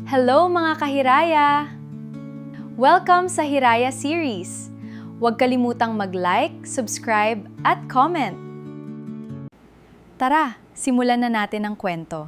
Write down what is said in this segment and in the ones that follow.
Hello mga kahiraya! Welcome sa Hiraya Series. Huwag kalimutang mag-like, subscribe, at comment. Tara, simulan na natin ang kwento.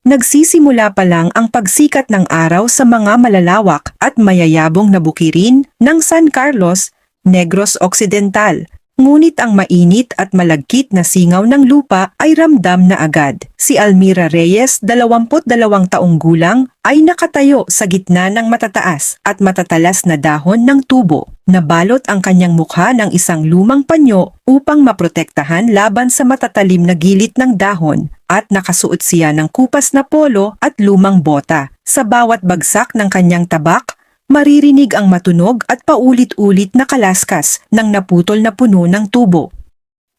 Nagsisimula pa lang ang pagsikat ng araw sa mga malalawak at mayayabong na bukirin ng San Carlos, Negros Occidental. Ngunit ang mainit at malagkit na singaw ng lupa ay ramdam na agad. Si Almira Reyes, 22 taong gulang, ay nakatayo sa gitna ng matataas at matatalas na dahon ng tubo. Nabalot ang kanyang mukha ng isang lumang panyo upang maprotektahan laban sa matatalim na gilit ng dahon at nakasuot siya ng kupas na polo at lumang bota. Sa bawat bagsak ng kanyang tabak, maririnig ang matunog at paulit-ulit na kalaskas ng naputol na puno ng tubo.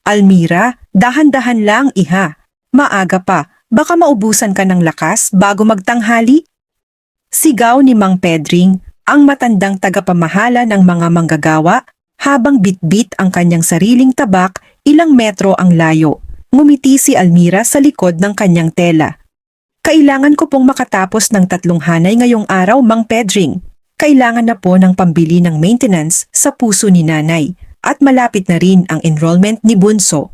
Almira, dahan-dahan lang iha. Maaga pa, baka maubusan ka ng lakas bago magtanghali? Sigaw ni Mang Pedring, ang matandang tagapamahala ng mga manggagawa, habang bitbit ang kanyang sariling tabak, ilang metro ang layo. Ngumiti si Almira sa likod ng kanyang tela. Kailangan ko pong makatapos ng 3 hanay ngayong araw, Mang Pedring. Kailangan na po ng pambili ng maintenance sa puso ni nanay at malapit na rin ang enrollment ni Bunso.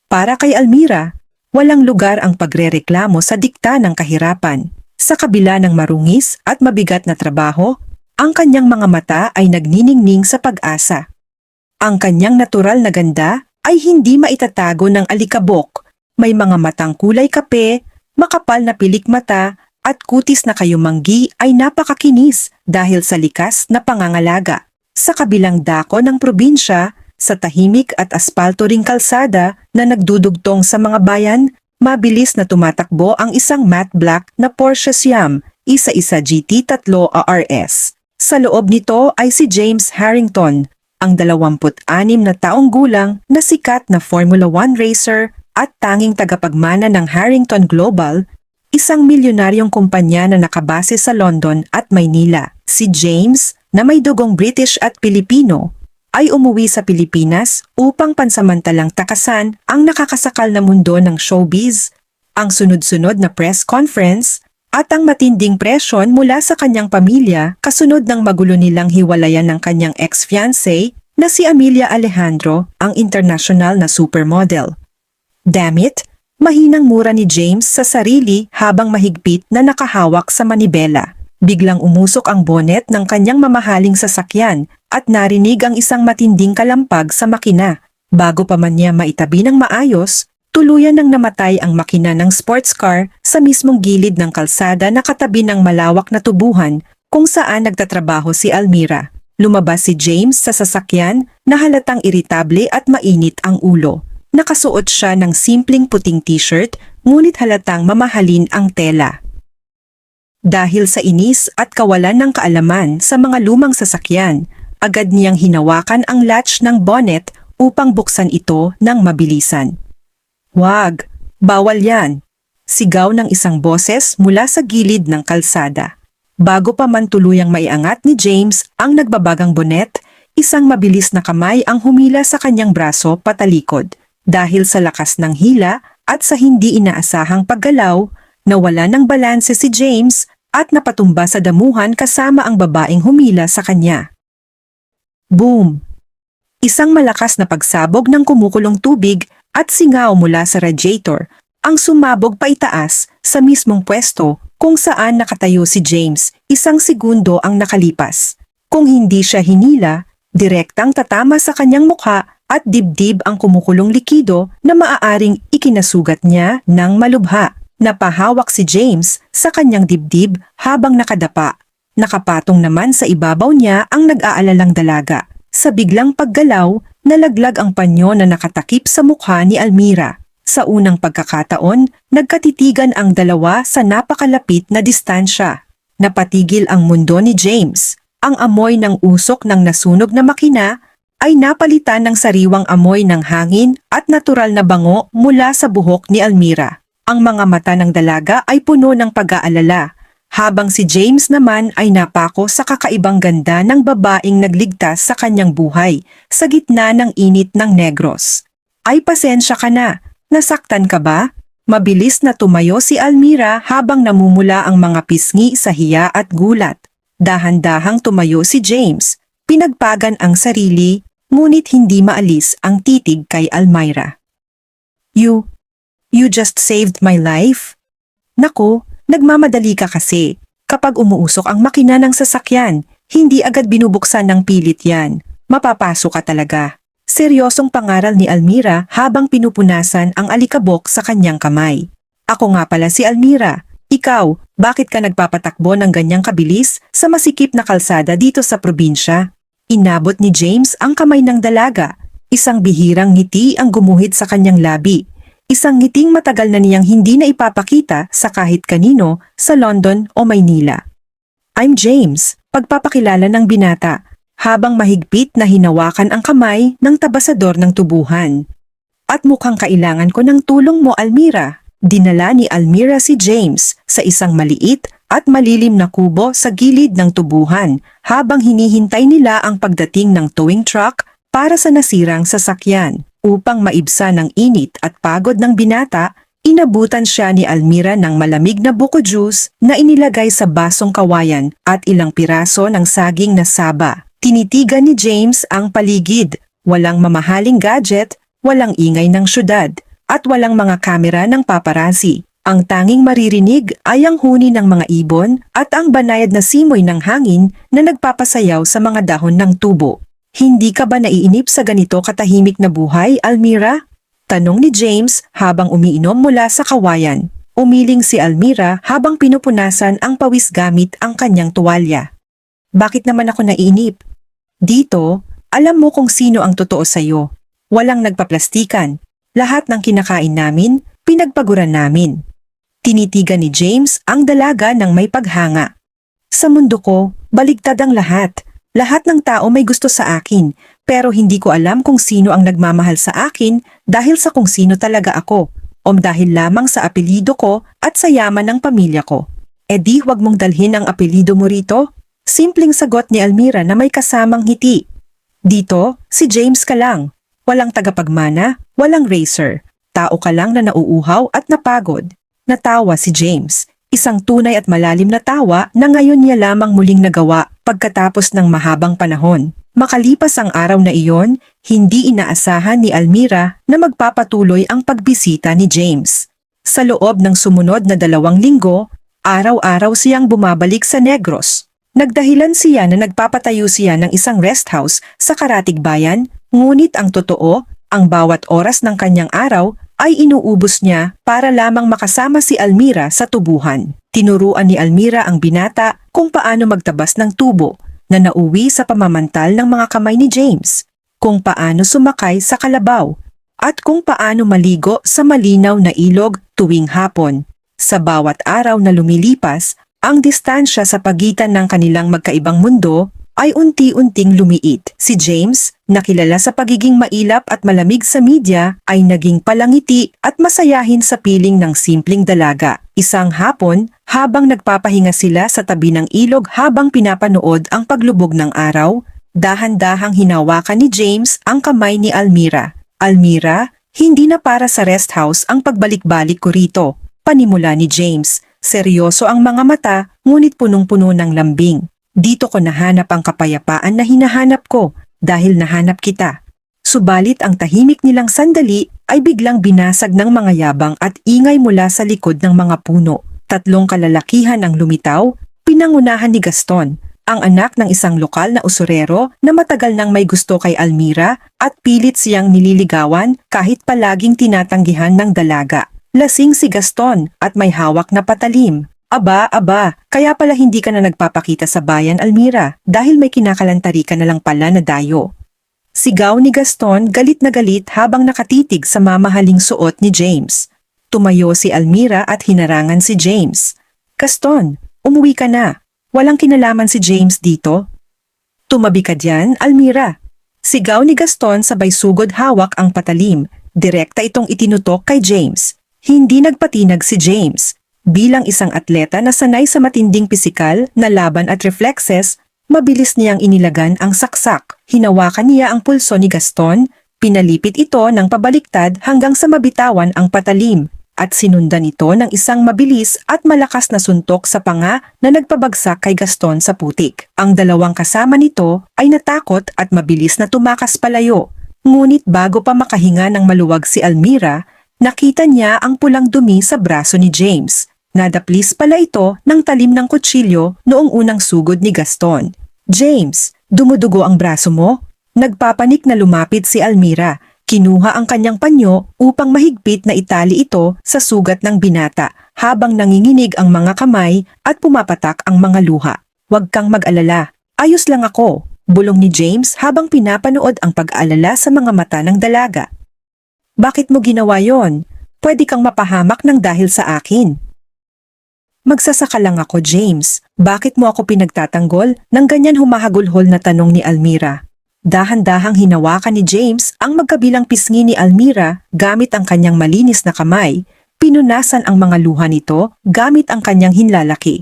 Para kay Almira, walang lugar ang pagrereklamo sa dikta ng kahirapan. Sa kabila ng marungis at mabigat na trabaho, ang kanyang mga mata ay nagniningning sa pag-asa. Ang kanyang natural na ganda ay hindi maitatago ng alikabok. May mga matang kulay kape, makapal na pilik mata, at kutis na kayumanggi ay napakakinis dahil sa likas na pangangalaga. Sa kabilang dako ng probinsya, sa tahimik at aspalto ring kalsada na nagdudugtong sa mga bayan, mabilis na tumatakbo ang isang matte black na Porsche Siam, isa-isa GT 3 RS. Sa loob nito ay si James Harrington, ang 26 na taong gulang na sikat na Formula 1 racer at tanging tagapagmana ng Harrington Global, isang milyonaryong kumpanya na nakabase sa London at Maynila. Si James, na may dugong British at Pilipino, ay umuwi sa Pilipinas upang pansamantalang takasan ang nakakasakal na mundo ng showbiz, ang sunod-sunod na press conference, at ang matinding presyon mula sa kanyang pamilya kasunod ng magulo nilang hiwalayan ng kanyang ex-fiancé na si Amelia Alejandro, ang international na supermodel. Damn it! Mahinang mura ni James sa sarili habang mahigpit na nakahawak sa manibela. Biglang umusok ang bonnet ng kanyang mamahaling sasakyan at narinig ang isang matinding kalampag sa makina. Bago pa man niya maitabi ng maayos, tuluyan nang namatay ang makina ng sports car sa mismong gilid ng kalsada na katabi ng malawak na tubuhan kung saan nagtatrabaho si Almira. Lumabas si James sa sasakyan na halatang iritable at mainit ang ulo. Nakasuot siya ng simpleng puting t-shirt ngunit halatang mamahalin ang tela. Dahil sa inis at kawalan ng kaalaman sa mga lumang sasakyan, agad niyang hinawakan ang latch ng bonnet upang buksan ito ng mabilisan. "Wag! Bawal yan!" Sigaw ng isang boses mula sa gilid ng kalsada. Bago pa man tuluyang maiangat ni James ang nagbabagang bonnet, isang mabilis na kamay ang humila sa kanyang braso patalikod. Dahil sa lakas ng hila at sa hindi inaasahang paggalaw, nawala ng balanse si James at napatumba sa damuhan kasama ang babaeng humila sa kanya. Boom! Isang malakas na pagsabog ng kumukulong tubig at singaw mula sa radiator ang sumabog paitaas sa mismong pwesto kung saan nakatayo si James. 1 segundo ang nakalipas. Kung hindi siya hinila, direktang tatama sa kanyang mukha at dibdib ang kumukulong likido na maaaring ikinasugat niya ng malubha. Napahawak si James sa kanyang dibdib habang nakadapa. Nakapatong naman sa ibabaw niya ang nag-aalalang dalaga. Sa biglang paggalaw, nalaglag ang panyo na nakatakip sa mukha ni Almira. Sa unang pagkakataon, nagkatitigan ang dalawa sa napakalapit na distansya. Napatigil ang mundo ni James. Ang amoy ng usok ng nasunog na makina ay napalitan ng sariwang amoy ng hangin at natural na bango mula sa buhok ni Almira. Ang mga mata ng dalaga ay puno ng pag-aalala, habang si James naman ay napako sa kakaibang ganda ng babaeng nagligtas sa kanyang buhay sa gitna ng init ng Negros. "Ay pasensya ka na, nasaktan ka ba?" Mabilis na tumayo si Almira habang namumula ang mga pisngi sa hiya at gulat. Dahan-dahang tumayo si James. Pinagpagan ang sarili, ngunit hindi maalis ang titig kay Almira. You just saved my life? Naku, nagmamadali ka kasi. Kapag umuusok ang makina ng sasakyan, hindi agad binubuksan ng pilit yan. Mapapasok ka talaga. Seryosong pangaral ni Almira habang pinupunasan ang alikabok sa kanyang kamay. Ako nga pala si Almira. Ikaw, bakit ka nagpapatakbo ng ganyang kabilis sa masikip na kalsada dito sa probinsya? Inabot ni James ang kamay ng dalaga. Isang bihirang ngiti ang gumuhit sa kanyang labi. Isang ngiting matagal na niyang hindi na ipapakita sa kahit kanino sa London o Maynila. I'm James, pagpapakilala ng binata, habang mahigpit na hinawakan ang kamay ng tabasador ng tubuhan. At mukhang kailangan ko ng tulong mo, Almira. Dinala ni Almira si James sa isang maliit at malilim na kubo sa gilid ng tubuhan habang hinihintay nila ang pagdating ng towing truck para sa nasirang sasakyan. Upang maibsan ang init at pagod ng binata, inabutan siya ni Almira ng malamig na buko juice na inilagay sa basong kawayan at ilang piraso ng saging na saba. Tinitigan ni James ang paligid, walang mamahaling gadget, walang ingay ng syudad, at walang mga kamera ng paparazzi. Ang tanging maririnig ay ang huni ng mga ibon at ang banayad na simoy ng hangin na nagpapasayaw sa mga dahon ng tubo. Hindi ka ba naiinip sa ganito katahimik na buhay, Almira? Tanong ni James habang umiinom mula sa kawayan. Umiling si Almira habang pinupunasan ang pawis gamit ang kanyang tuwalya. Bakit naman ako naiinip? Dito, alam mo kung sino ang totoo sa'yo. Walang nagpaplastikan. Lahat ng kinakain namin, pinagpaguran namin. Tinitigan ni James ang dalaga ng may paghanga. Sa mundo ko, baligtad ang lahat. Lahat ng tao may gusto sa akin, pero hindi ko alam kung sino ang nagmamahal sa akin dahil sa kung sino talaga ako, o dahil lamang sa apelyido ko at sa yaman ng pamilya ko. E di huwag mong dalhin ang apelyido mo rito? Simpleng sagot ni Almira na may kasamang ngiti. Dito, si James ka lang. Walang tagapagmana, walang racer. Tao ka lang na nauuhaw at napagod. Natawa si James. Isang tunay at malalim na tawa na ngayon niya lamang muling nagawa pagkatapos ng mahabang panahon. Makalipas ang araw na iyon, hindi inaasahan ni Almira na magpapatuloy ang pagbisita ni James. Sa loob ng sumunod na 2 linggo, araw-araw siyang bumabalik sa Negros. Nagdahilan siya na nagpapatayo siya ng isang rest house sa Karatig Bayan, ngunit ang totoo, ang bawat oras ng kanyang araw ay inuubos niya para lamang makasama si Almira sa tubuhan. Tinuruan ni Almira ang binata kung paano magtabas ng tubo na nauwi sa pamamantal ng mga kamay ni James, kung paano sumakay sa kalabaw, at kung paano maligo sa malinaw na ilog tuwing hapon. Sa bawat araw na lumilipas, ang distansya sa pagitan ng kanilang magkaibang mundo ay unti-unting lumiit. Si James, na kilala sa pagiging mailap at malamig sa media, ay naging palangiti at masayahin sa piling ng simpleng dalaga. Isang hapon, habang nagpapahinga sila sa tabi ng ilog habang pinapanood ang paglubog ng araw, dahan-dahang hinawakan ni James ang kamay ni Almira. Almira, hindi na para sa rest house ang pagbalik-balik ko rito, panimula ni James. Seryoso ang mga mata, ngunit punong-puno ng lambing. Dito ko nahanap ang kapayapaan na hinahanap ko dahil nahanap kita. Subalit ang tahimik nilang sandali ay biglang binasag ng mga yabang at ingay mula sa likod ng mga puno. 3 kalalakihan ang lumitaw, pinangunahan ni Gaston, ang anak ng isang lokal na usurero na matagal nang may gusto kay Almira at pilit siyang nililigawan kahit palaging tinatanggihan ng dalaga. Lasing si Gaston at may hawak na patalim. Aba, kaya pala hindi ka na nagpapakita sa bayan, Almira, dahil may kinakalantari ka na lang pala na dayo. Sigaw ni Gaston galit na galit habang nakatitig sa mamahaling suot ni James. Tumayo si Almira at hinarangan si James. Gaston, umuwi ka na. Walang kinalaman si James dito. Tumabi ka diyan, Almira. Sigaw ni Gaston sabay sugod hawak ang patalim. Direkta itong itinutok kay James. Hindi nagpatinag si James. Bilang isang atleta na sanay sa matinding pisikal na laban at reflexes, mabilis niyang inilagan ang saksak. Hinawakan niya ang pulso ni Gaston, pinalipit ito ng pabaliktad hanggang sa mabitawan ang patalim. at sinundan ito ng isang mabilis at malakas na suntok sa panga na nagpabagsak kay Gaston sa putik. Ang dalawang kasama nito ay natakot at mabilis na tumakas palayo. Ngunit bago pa makahinga ng maluwag si Almira, nakita niya ang pulang dumi sa braso ni James. Nadaplis pala ito ng talim ng kutsilyo noong unang sugod ni Gaston. "James, dumudugo ang braso mo?" Nagpapanik na lumapit si Almira. Kinuha ang kanyang panyo upang mahigpit na itali ito sa sugat ng binata habang nanginginig ang mga kamay at pumapatak ang mga luha. "Huwag kang mag-alala. Ayos lang ako," bulong ni James habang pinapanood ang pag-aalala sa mga mata ng dalaga. "Bakit mo ginawa yon? Pwede kang mapahamak ng dahil sa akin." "Magsasaka lang ako, James. Bakit mo ako pinagtatanggol?" Nang ganyan humahagulhol na tanong ni Almira. Dahan-dahang hinawakan ni James ang magkabilang pisngi ni Almira gamit ang kanyang malinis na kamay. Pinunasan ang mga luha nito gamit ang kanyang hinlalaki.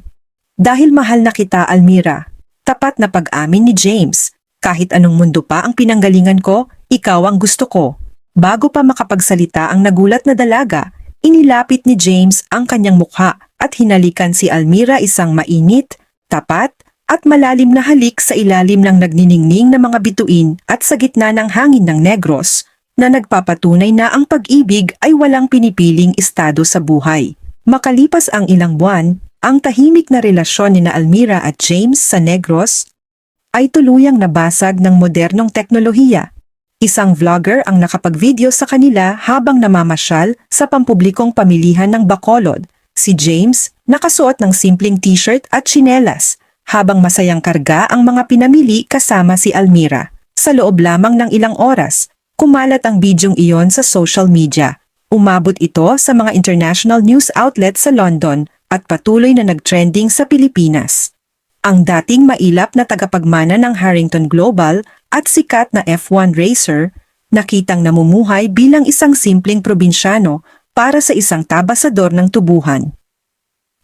"Dahil mahal na kita, Almira." Tapat na pag-amin ni James. "Kahit anong mundo pa ang pinanggalingan ko, ikaw ang gusto ko." Bago pa makapagsalita ang nagulat na dalaga, inilapit ni James ang kanyang mukha at hinalikan si Almira isang mainit, tapat, at malalim na halik sa ilalim ng nagniningning na mga bituin at sa gitna ng hangin ng Negros na nagpapatunay na ang pag-ibig ay walang pinipiling estado sa buhay. Makalipas ang ilang buwan, ang tahimik na relasyon ni Almira at James sa Negros ay tuluyang nabasag ng modernong teknolohiya. Isang vlogger ang nakapag-video sa kanila habang namamasyal sa pampublikong pamilihan ng Bacolod. Si James, nakasuot ng simpleng t-shirt at tsinelas, habang masayang karga ang mga pinamili kasama si Almira. Sa loob lamang ng ilang oras, kumalat ang bidyong iyon sa social media. Umabot ito sa mga international news outlets sa London at patuloy na nag-trending sa Pilipinas. Ang dating mailap na tagapagmana ng Harrington Global at sikat na F1 racer, nakitang namumuhay bilang isang simpleng probinsyano para sa isang tabasador ng tubuhan.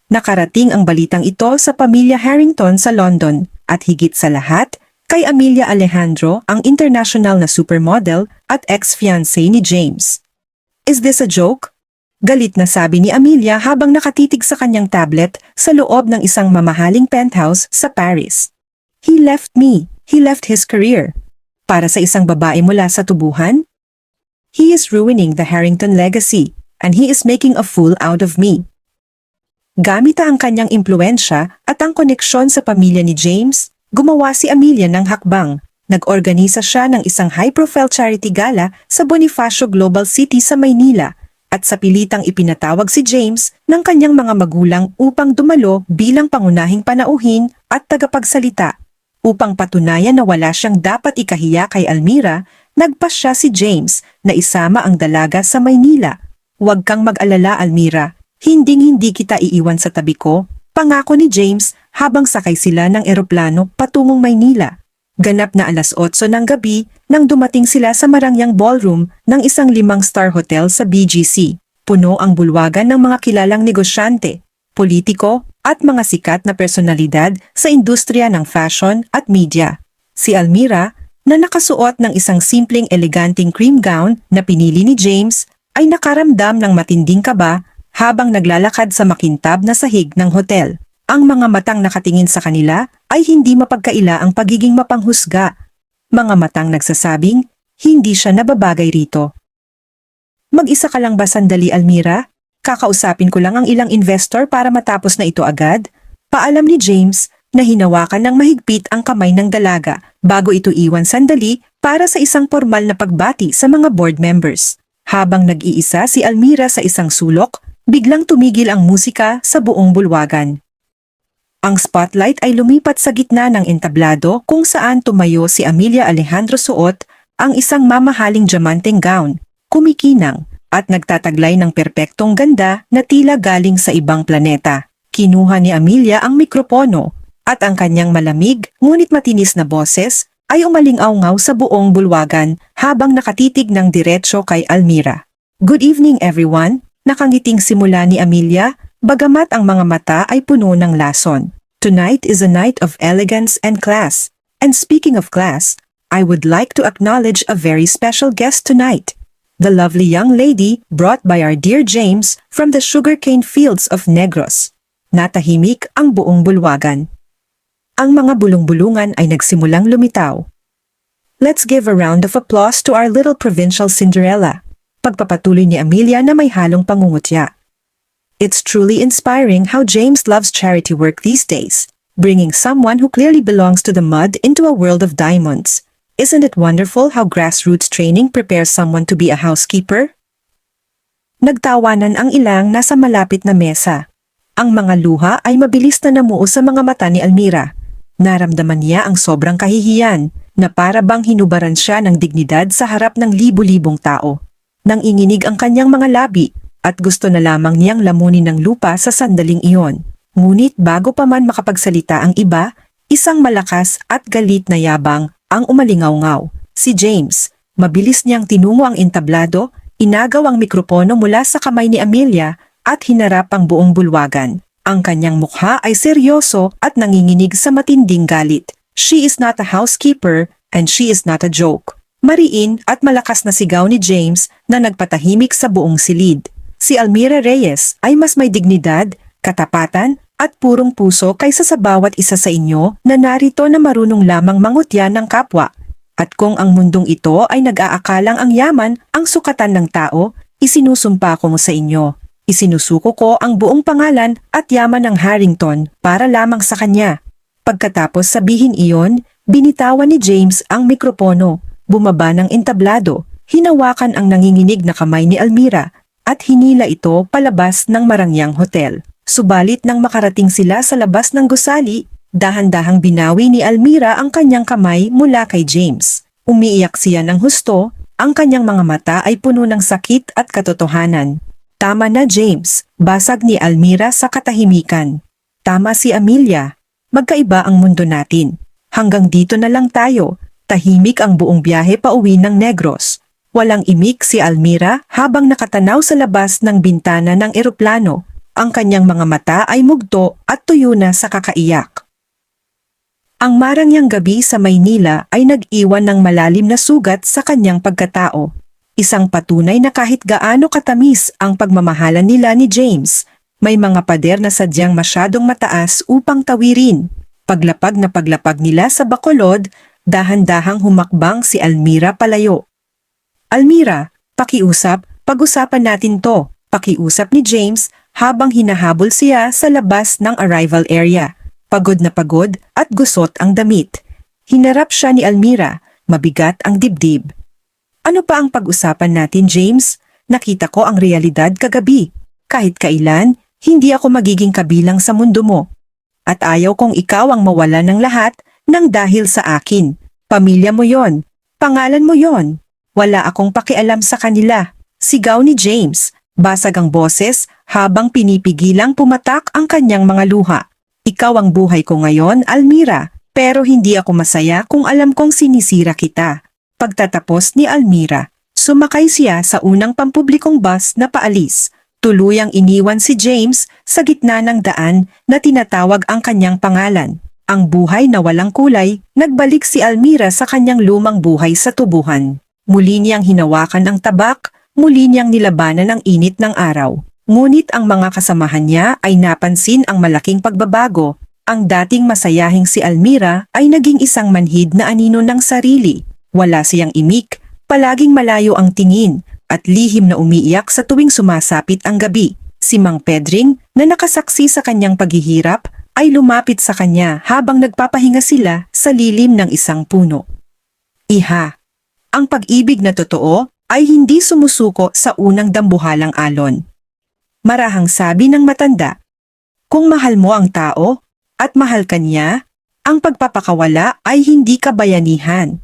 Nakarating ang balitang ito sa pamilya Harrington sa London at higit sa lahat, kay Amelia Alejandro, ang international na supermodel at ex-fiancé ni James. "Is this a joke?" Galit na sabi ni Amelia habang nakatitig sa kanyang tablet sa loob ng isang mamahaling penthouse sa Paris. "He left me. He left his career. Para sa isang babae mula sa tubuhan? He is ruining the Harrington legacy, and he is making a fool out of me." Gamit ang kanyang impluensya at ang koneksyon sa pamilya ni James, gumawa si Amelia ng hakbang. Nag-organisa siya ng isang high-profile charity gala sa Bonifacio Global City sa Maynila at sa pilitang ipinatawag si James ng kanyang mga magulang upang dumalo bilang pangunahing panauhin at tagapagsalita. Upang patunayan na wala siyang dapat ikahiya kay Almira, nagpasya si James na isama ang dalaga sa Maynila. "Huwag kang mag-alala, Almira. Hinding-hindi kita iiwan sa tabi ko," pangako ni James habang sakay sila ng eroplano patungong Maynila. Ganap na 8:00 ng gabi nang dumating sila sa marangyang ballroom ng isang 5-star hotel sa BGC. Puno ang bulwagan ng mga kilalang negosyante, politiko at mga sikat na personalidad sa industriya ng fashion at media. Si Almira, na nakasuot ng isang simpleng eleganting cream gown na pinili ni James, ay nakaramdam ng matinding kaba habang naglalakad sa makintab na sahig ng hotel. Ang mga matang nakatingin sa kanila ay hindi mapagkaila ang pagiging mapanghusga. Mga matang nagsasabing, hindi siya nababagay rito. "Mag-isa ka lang ba sandali, Almira? Kakausapin ko lang ang ilang investor para matapos na ito agad." Paalam ni James na hinawakan ng mahigpit ang kamay ng dalaga bago ito iwan sandali para sa isang formal na pagbati sa mga board members. Habang nag-iisa si Almira sa isang sulok, biglang tumigil ang musika sa buong bulwagan. Ang spotlight ay lumipat sa gitna ng entablado kung saan tumayo si Amelia Alejandro suot ang isang mamahaling diamanteng gown, kumikinang at nagtataglay ng perpektong ganda na tila galing sa ibang planeta. Kinuha ni Amelia ang mikropono at ang kanyang malamig ngunit matinis na boses ay umalingaw-ngaw sa buong bulwagan habang nakatitig ng diretsyo kay Almira. "Good evening, everyone." Nakangiting simula ni Amelia, bagamat ang mga mata ay puno ng lason. "Tonight is a night of elegance and class. And speaking of class, I would like to acknowledge a very special guest tonight. the lovely young lady brought by our dear James from the sugarcane fields of Negros. Natahimik ang buong bulwagan. Ang mga bulong-bulungan ay nagsimulang lumitaw. Let's give a round of applause to our little provincial Cinderella. Pagpapatuloy ni Amelia na may halong pangungutya. It's truly inspiring how James loves charity work these days, bringing someone who clearly belongs to the mud into a world of diamonds. Isn't it wonderful how grassroots training prepares someone to be a housekeeper? Nagtawanan ang ilang nasa malapit na mesa. Ang mga luha ay mabilis na namuo sa mga mata ni Almira. Naramdaman niya ang sobrang kahihiyan na para bang hinubaran siya ng dignidad sa harap ng libu-libong tao. Nanginginig ang kanyang mga labi at gusto na lamang niyang lamunin ng lupa sa sandaling iyon. Ngunit bago pa man makapagsalita ang iba, isang malakas at galit na yabang ang umalingaw-ngaw. Si James, mabilis niyang tinungo ang entablado, inagaw ang mikropono mula sa kamay ni Amelia at hinarap ang buong bulwagan. Ang kanyang mukha ay seryoso at nanginginig sa matinding galit. She is not a housekeeper and she is not a joke. Mariin at malakas na sigaw ni James na nagpatahimik sa buong silid. Si Almira Reyes ay mas may dignidad, katapatan at purong puso kaysa sa bawat isa sa inyo na narito na marunong lamang mangutya ng kapwa. At kung ang mundong ito ay nag-aakalang ang yaman ang sukatan ng tao, isinusumpa ko mo sa inyo. Isinusuko ko ang buong pangalan at yaman ng Harrington para lamang sa kanya. Pagkatapos sabihin iyon, binitawan ni James ang mikropono, bumaba ng entablado, hinawakan ang nanginginig na kamay ni Almira at hinila ito palabas ng marangyang hotel. Subalit nang makarating sila sa labas ng gusali, dahan-dahang binawi ni Almira ang kanyang kamay mula kay James. Umiiyak siya ng husto, ang kanyang mga mata ay puno ng sakit at katotohanan. Tama na James, basag ni Almira sa katahimikan. Tama si Amelia, magkaiba ang mundo natin. Hanggang dito na lang tayo, tahimik ang buong biyahe pauwi ng Negros. Walang imik si Almira habang nakatanaw sa labas ng bintana ng eroplano. Ang kanyang mga mata ay mugto at tuyo na sa kakaiyak. Ang marangyang gabi sa Maynila ay nag-iwan ng malalim na sugat sa kanyang pagkatao. Isang patunay na kahit gaano katamis ang pagmamahalan nila ni James, may mga pader na sadyang masyadong mataas upang tawirin. Paglapag na paglapag nila sa Bacolod, dahan-dahang humakbang si Almira palayo. Almira, pakiusap, pag-usapan natin to, pakiusap ni James habang hinahabol siya sa labas ng arrival area. Pagod na pagod at gusot ang damit. Hinarap siya ni Almira, mabigat ang dibdib. Ano pa ang pag-usapan natin, James? Nakita ko ang realidad kagabi. Kahit kailan, hindi ako magiging kabilang sa mundo mo. At ayaw kong ikaw ang mawala ng lahat nang dahil sa akin. Pamilya mo yon, pangalan mo yon. Wala akong pakialam sa kanila. Sigaw ni James, basag ang boses habang pinipigilang pumatak ang kanyang mga luha. Ikaw ang buhay ko ngayon, Almira, pero hindi ako masaya kung alam kong sinisira kita. Pagtatapos ni Almira, sumakay siya sa unang pampublikong bus na paalis. Tuluyang iniwan si James sa gitna ng daan na tinatawag ang kanyang pangalan. Ang buhay na walang kulay, nagbalik si Almira sa kanyang lumang buhay sa tubuhan. Muli niyang hinawakan ang tabak, muli niyang nilabanan ang init ng araw. Ngunit ang mga kasamahan niya ay napansin ang malaking pagbabago. Ang dating masayahing si Almira ay naging isang manhid na anino ng sarili. Wala siyang imik, palaging malayo ang tingin, at lihim na umiiyak sa tuwing sumasapit ang gabi. Si Mang Pedring, na nakasaksi sa kanyang paghihirap, ay lumapit sa kanya habang nagpapahinga sila sa lilim ng isang puno. Iha, ang pag-ibig na totoo ay hindi sumusuko sa unang dambuhalang alon. Marahang sabi ng matanda, kung mahal mo ang tao at mahal ka niya, ang pagpapakawala ay hindi kabayanihan.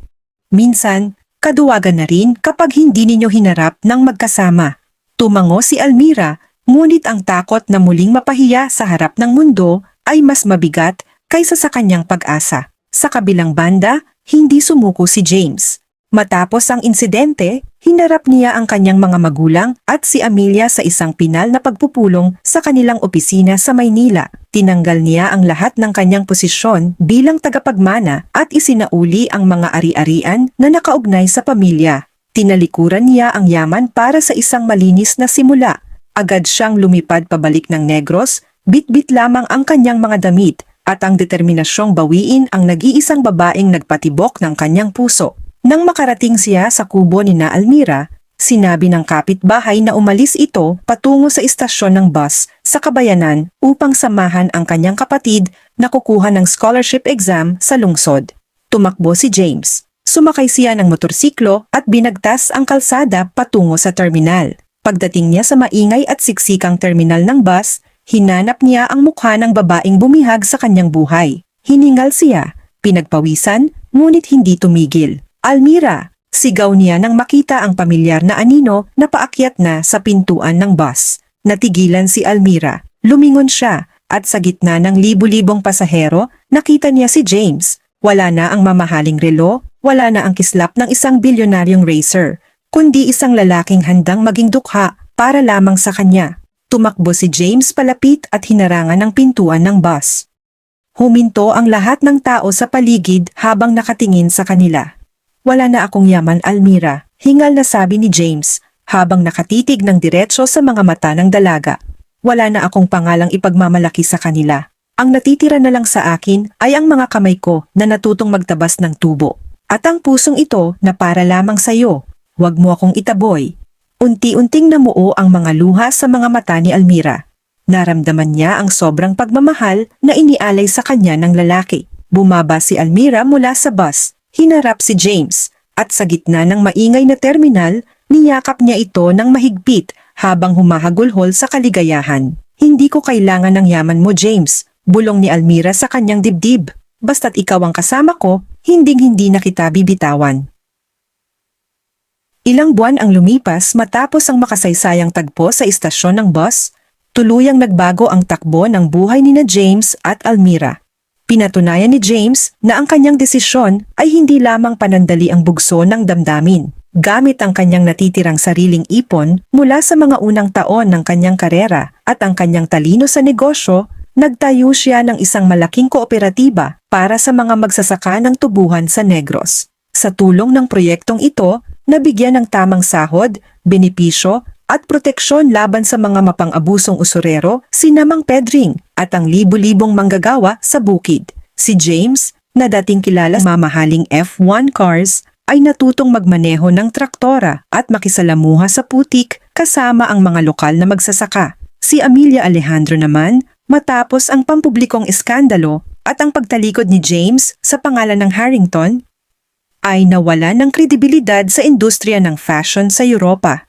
Minsan, kaduwagan na rin kapag hindi ninyo hinarap ng magkasama. Tumango si Almira, ngunit ang takot na muling mapahiya sa harap ng mundo ay mas mabigat kaysa sa kanyang pag-asa. Sa kabilang banda, hindi sumuko si James. Matapos ang insidente, hinarap niya ang kanyang mga magulang at si Amelia sa isang pinal na pagpupulong sa kanilang opisina sa Maynila. Tinanggal niya ang lahat ng kanyang posisyon bilang tagapagmana at isinauli ang mga ari-arian na nakaugnay sa pamilya. Tinalikuran niya ang yaman para sa isang malinis na simula. Agad siyang lumipad pabalik ng Negros, bit-bit lamang ang kanyang mga damit, at ang determinasyong bawiin ang nag-iisang babaeng nagpatibok ng kanyang puso. Nang makarating siya sa kubo ni na Almira, sinabi ng kapitbahay na umalis ito patungo sa istasyon ng bus sa Kabayanan upang samahan ang kanyang kapatid na kukuha ng scholarship exam sa lungsod. Tumakbo si James. Sumakay siya ng motorsiklo at binagtas ang kalsada patungo sa terminal. Pagdating niya sa maingay at siksikang terminal ng bus, hinanap niya ang mukha ng babaeng bumihag sa kanyang buhay. Hiningal siya, pinagpawisan, ngunit hindi tumigil. Almira! Sigaw niya nang makita ang pamilyar na anino na paakyat na sa pintuan ng bus. Natigilan si Almira. Lumingon siya at sa gitna ng libu-libong pasahero, nakita niya si James. Wala na ang mamahaling relo, wala na ang kislap ng isang bilyonaryong racer, kundi isang lalaking handang maging dukha para lamang sa kanya. Tumakbo si James palapit at hinarangan ang pintuan ng bus. Huminto ang lahat ng tao sa paligid habang nakatingin sa kanila. Wala na akong yaman, Almira, hingal na sabi ni James, habang nakatitig ng diretso sa mga mata ng dalaga. Wala na akong pangalang ipagmamalaki sa kanila. Ang natitira na lang sa akin ay ang mga kamay ko na natutong magtabas ng tubo. At ang pusong ito na para lamang sa iyo. Huwag mo akong itaboy. Unti-unting namuo ang mga luha sa mga mata ni Almira. Naramdaman niya ang sobrang pagmamahal na inialay sa kanya ng lalaki. Bumaba si Almira mula sa bus. Hinarap si James, at sa gitna ng maingay na terminal, niyakap niya ito ng mahigpit habang humahagulhol sa kaligayahan. Hindi ko kailangan ng yaman mo, James, bulong ni Almira sa kanyang dibdib. Basta't ikaw ang kasama ko, hinding-hindi na kita bibitawan. Ilang buwan ang lumipas matapos ang makasaysayang tagpo sa istasyon ng bus, tuluyang nagbago ang takbo ng buhay ni na James at Almira. Pinatunayan ni James na ang kanyang desisyon ay hindi lamang panandali ang bugso ng damdamin. Gamit ang kanyang natitirang sariling ipon mula sa mga unang taon ng kanyang karera at ang kanyang talino sa negosyo, nagtayo siya ng isang malaking kooperatiba para sa mga magsasaka ng tubuhan sa Negros. Sa tulong ng proyektong ito, nabigyan ng tamang sahod, benepisyo at proteksyon laban sa mga mapang-abusong usurero, si Mang Pedring at ang libu-libong manggagawa sa bukid. Si James, na dating kilala sa mamahaling F1 cars, ay natutong magmaneho ng traktora at makisalamuha sa putik kasama ang mga lokal na magsasaka. Si Amelia Alejandro naman, matapos ang pampublikong iskandalo at ang pagtalikod ni James sa pangalan ng Harrington, ay nawala ng kredibilidad sa industriya ng fashion sa Europa.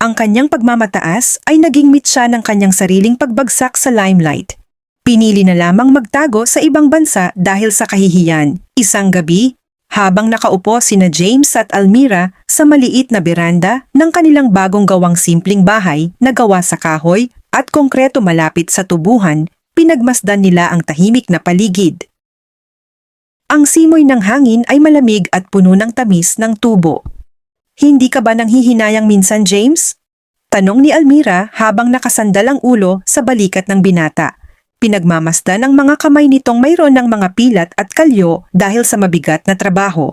Ang kanyang pagmamataas ay naging mitsa ng kanyang sariling pagbagsak sa limelight. Pinili na lamang magtago sa ibang bansa dahil sa kahihiyan. Isang gabi, habang nakaupo sina James at Almira sa maliit na beranda ng kanilang bagong gawang simpleng bahay na gawa sa kahoy at konkreto malapit sa tubuhan, pinagmasdan nila ang tahimik na paligid. Ang simoy ng hangin ay malamig at puno ng tamis ng tubo. Hindi ka ba nanghihinayang minsan, James? Tanong ni Almira habang nakasandal ang ulo sa balikat ng binata. Pinagmamasdan ng mga kamay nitong mayroon ng mga pilat at kalyo dahil sa mabigat na trabaho.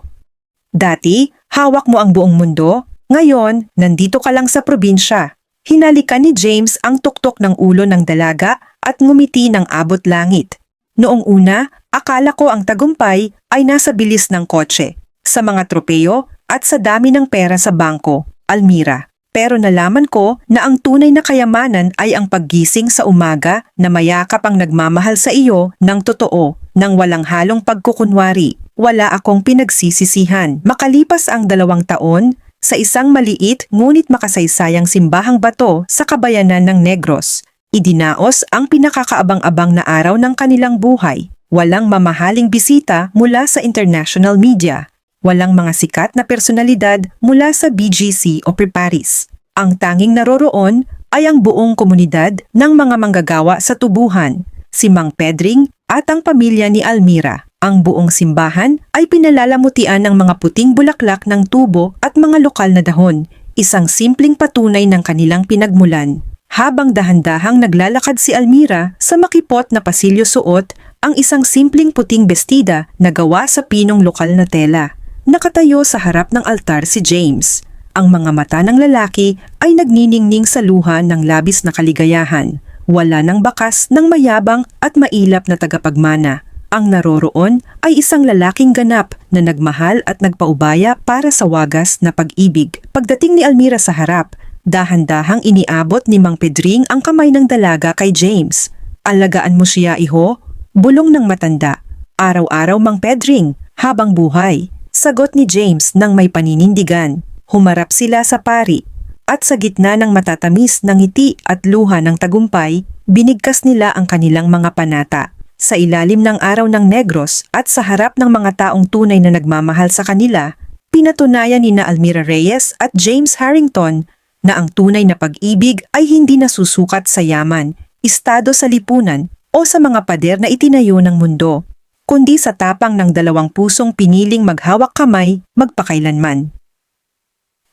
Dati, hawak mo ang buong mundo. Ngayon, nandito ka lang sa probinsya. Hinalikan ni James ang tuktok ng ulo ng dalaga at ngumiti ng abot langit. Noong una, akala ko ang tagumpay ay nasa bilis ng kotse, sa mga tropeyo at sa dami ng pera sa bangko, Almira. Pero nalaman ko na ang tunay na kayamanan ay ang paggising sa umaga na mayakap ang nagmamahal sa iyo ng totoo, nang walang halong pagkukunwari. Wala akong pinagsisisihan. Makalipas ang 2 taon, sa isang maliit ngunit makasaysayang simbahang bato sa Kabayanan ng Negros, idinaos ang pinakakaabang-abang na araw ng kanilang buhay. Walang mamahaling bisita mula sa international media. Walang mga sikat na personalidad mula sa BGC o Preparis. Ang tanging naroroon ay ang buong komunidad ng mga manggagawa sa tubuhan, si Mang Pedring at ang pamilya ni Almira. Ang buong simbahan ay pinalalamutian ng mga puting bulaklak ng tubo at mga lokal na dahon, isang simpleng patunay ng kanilang pinagmulan. Habang dahan-dahang naglalakad si Almira sa makipot na pasilyo suot ang isang simpleng puting bestida na gawa sa pinong lokal na tela. nakatayo sa harap ng altar si James. Ang mga mata ng lalaki ay nagniningning sa luha ng labis na kaligayahan. Wala ng bakas ng mayabang at mailap na tagapagmana. Ang naroroon ay isang lalaking ganap na nagmahal at nagpaubaya para sa wagas na pag-ibig. Pagdating ni Almira sa harap, dahan-dahang iniabot ni Mang Pedring ang kamay ng dalaga kay James. "Alagaan mo siya, iho," bulong ng matanda. "Araw-araw, Mang Pedring, habang buhay," sagot ni James nang may paninindigan. Humarap sila sa pari, at sa gitna ng matatamis ng ngiti at luha ng tagumpay, binigkas nila ang kanilang mga panata. Sa ilalim ng araw ng Negros at sa harap ng mga taong tunay na nagmamahal sa kanila, pinatunayan ni Almira Reyes at James Harrington na ang tunay na pag-ibig ay hindi nasusukat sa yaman, estado sa lipunan o sa mga pader na itinayo ng mundo, kundi sa tapang ng dalawang pusong piniling maghawak kamay magpakailanman.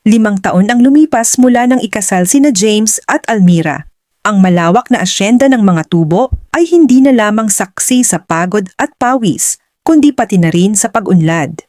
5 taon ang lumipas mula nang ikasal sina James at Almira. Ang malawak na asyenda ng mga tubo ay hindi na lamang saksi sa pagod at pawis, kundi pati na rin sa pag-unlad.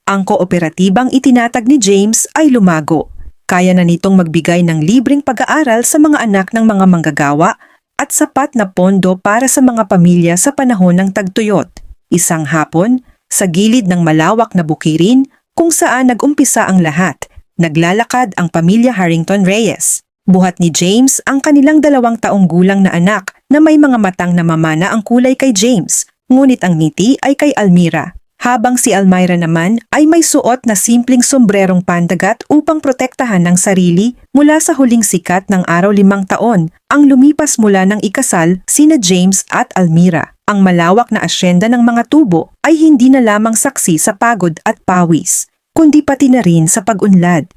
Ang kooperatibang itinatag ni James ay lumago. Kaya na nitong magbigay ng libreng pag-aaral sa mga anak ng mga manggagawa at sapat na pondo para sa mga pamilya sa panahon ng tagtuyot. Isang hapon, sa gilid ng malawak na bukirin kung saan nag-umpisa ang lahat, naglalakad ang pamilya Harrington Reyes. Buhat ni James ang kanilang 2 taong gulang na anak na may mga matang namamana ang kulay kay James, ngunit ang ngiti ay kay Almira. Habang si Almira naman ay may suot na simpleng sombrerong pandagat upang protektahan ng sarili mula sa huling sikat ng araw 5 taon ang lumipas mula ng ikasal sina James at Almira. Ang malawak na asyenda ng mga tubo ay hindi na lamang saksi sa pagod at pawis, kundi pati na rin sa pag-unlad.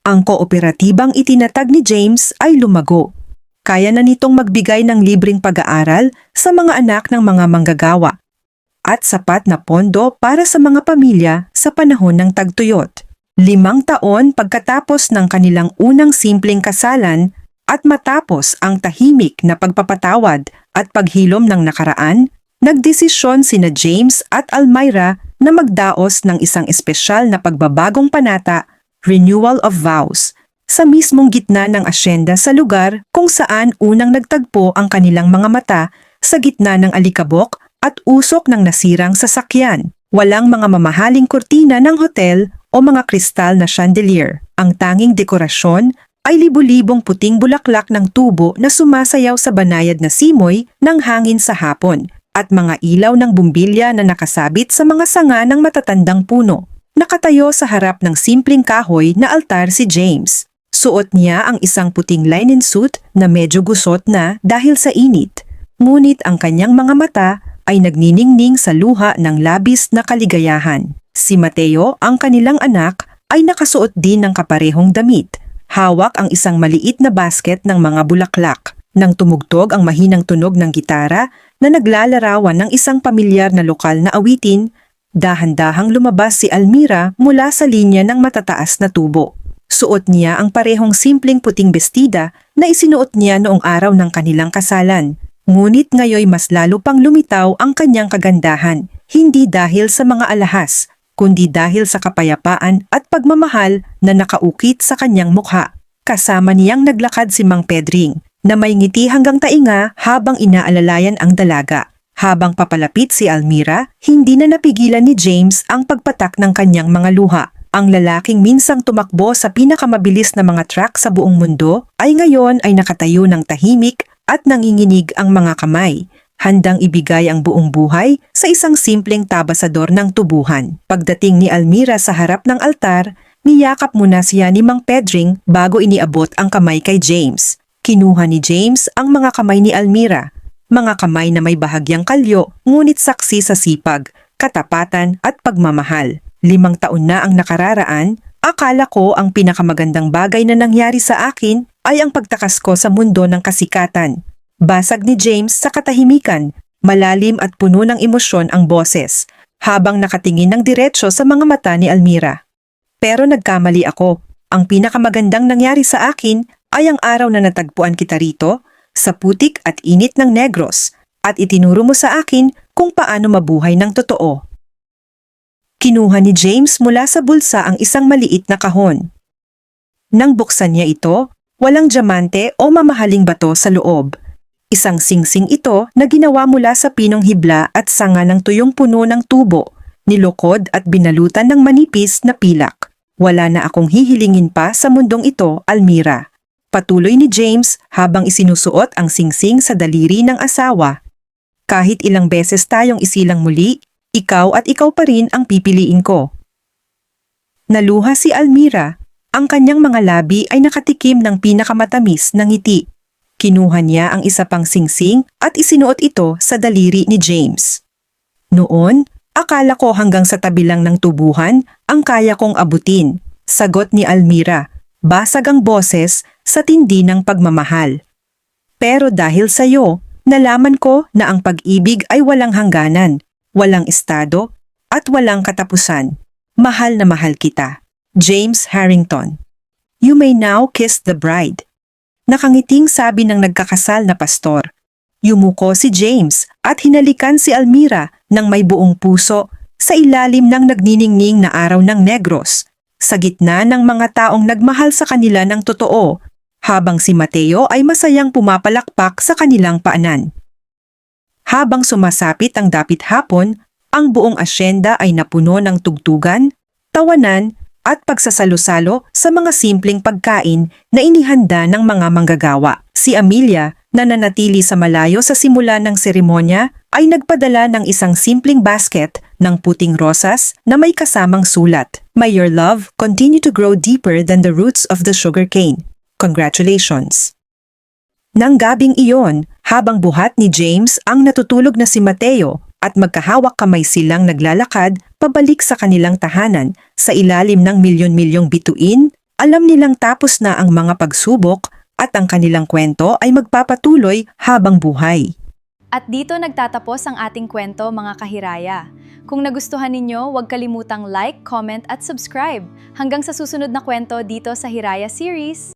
Ang kooperatibang itinatag ni James ay lumago. Kaya na nitong magbigay ng libreng pag-aaral sa mga anak ng mga manggagawa at sapat na pondo para sa mga pamilya sa panahon ng tagtuyot. 5 taon pagkatapos ng kanilang unang simpleng kasalan at matapos ang tahimik na pagpapatawad at paghilom ng nakaraan, nagdesisyon sina James at Almira na magdaos ng isang espesyal na pagbabagong panata, Renewal of Vows, sa mismong gitna ng asyenda sa lugar kung saan unang nagtagpo ang kanilang mga mata sa gitna ng alikabok at usok ng nasirang sasakyan. Walang mga mamahaling kurtina ng hotel o mga kristal na chandelier. Ang tanging dekorasyon ay libu-libong puting bulaklak ng tubo na sumasayaw sa banayad na simoy ng hangin sa hapon at mga ilaw ng bumbilya na nakasabit sa mga sanga ng matatandang puno. Nakatayo sa harap ng simpleng kahoy na altar si James. Suot niya ang isang puting linen suit na medyo gusot na dahil sa init. Ngunit ang kanyang mga mata ay nagniningning sa luha ng labis na kaligayahan. Si Mateo, ang kanilang anak, ay nakasuot din ng kaparehong damit. Hawak ang isang maliit na basket ng mga bulaklak. Nang tumugtog ang mahinang tunog ng gitara na naglalarawan ng isang pamilyar na lokal na awitin, dahan-dahang lumabas si Almira mula sa linya ng matataas na tubo. Suot niya ang parehong simpleng puting bestida na isinuot niya noong araw ng kanilang kasalan. Ngunit ngayoy mas lalo pang lumitaw ang kanyang kagandahan, hindi dahil sa mga alahas, kundi dahil sa kapayapaan at pagmamahal na nakaukit sa kanyang mukha. Kasama niyang naglakad si Mang Pedring, na may ngiti hanggang tainga habang inaalalayan ang dalaga. Habang papalapit si Almira, hindi na napigilan ni James ang pagpatak ng kanyang mga luha. Ang lalaking minsang tumakbo sa pinakamabilis na mga truck sa buong mundo ay ngayon ay nakatayo ng tahimik at nanginginig ang mga kamay, handang ibigay ang buong buhay sa isang simpleng tabasador ng tubuhan. Pagdating ni Almira sa harap ng altar, niyakap muna siya ni Mang Pedring bago iniabot ang kamay kay James. Kinuha ni James ang mga kamay ni Almira, mga kamay na may bahagyang kalyo ngunit saksi sa sipag, katapatan at pagmamahal. 5 taon na ang nakararaan, akala ko ang pinakamagandang bagay na nangyari sa akin ay ang pagtakas ko sa mundo ng kasikatan. Basag ni James sa katahimikan, malalim at puno ng emosyon ang boses, habang nakatingin ng diretsyo sa mga mata ni Almira. Pero nagkamali ako. Ang pinakamagandang nangyari sa akin ay ang araw na natagpuan kita rito, sa putik at init ng Negros, at itinuro mo sa akin kung paano mabuhay ng totoo. Kinuha ni James mula sa bulsa ang isang maliit na kahon. Nang buksan niya ito, walang diamante o mamahaling bato sa loob. Isang singsing ito na ginawa mula sa pinong hibla at sanga ng tuyong puno ng tubo, nilukod at binalutan ng manipis na pilak. Wala na akong hihilingin pa sa mundong ito, Almira. Patuloy ni James habang isinusuot ang singsing sa daliri ng asawa. Kahit ilang beses tayong isilang muli, ikaw at ikaw pa rin ang pipiliin ko. Naluha si Almira. Ang kanyang mga labi ay nakatikim ng pinakamatamis na ngiti. Kinuha niya ang isa pang singsing at isinuot ito sa daliri ni James. Noon, akala ko hanggang sa tabi lang ng tubuhan ang kaya kong abutin. Sagot ni Almira. Basag ang boses sa tindi ng pagmamahal. Pero dahil sa'yo, nalaman ko na ang pag-ibig ay walang hangganan, walang estado, at walang katapusan. Mahal na mahal kita. James Harrington. You may now kiss the bride. Nakangiting sabi ng nagkakasal na pastor. Yumuko si James at hinalikan si Almira ng may buong puso sa ilalim ng nagniningning na araw ng Negros, sa gitna ng mga taong nagmahal sa kanila ng totoo, habang si Mateo ay masayang pumapalakpak sa kanilang paanan. Habang sumasapit ang dapit hapon, ang buong asyenda ay napuno ng tugtugan, tawanan, at pagsasalo-salo sa mga simpleng pagkain na inihanda ng mga manggagawa. Si Amelia, na nanatili sa malayo sa simula ng seremonya, ay nagpadala ng isang simpleng basket ng puting rosas na may kasamang sulat. May your love continue to grow deeper than the roots of the sugarcane. Congratulations! Nang gabing iyon, habang buhat ni James ang natutulog na si Mateo at magkahawak kamay silang naglalakad pabalik sa kanilang tahanan sa ilalim ng milyon-milyong bituin, alam nilang tapos na ang mga pagsubok at ang kanilang kwento ay magpapatuloy habang buhay. At dito nagtatapos ang ating kwento, mga kahiraya. Kung nagustuhan ninyo, huwag kalimutang like, comment at subscribe. Hanggang sa susunod na kwento dito sa Hiraya Series.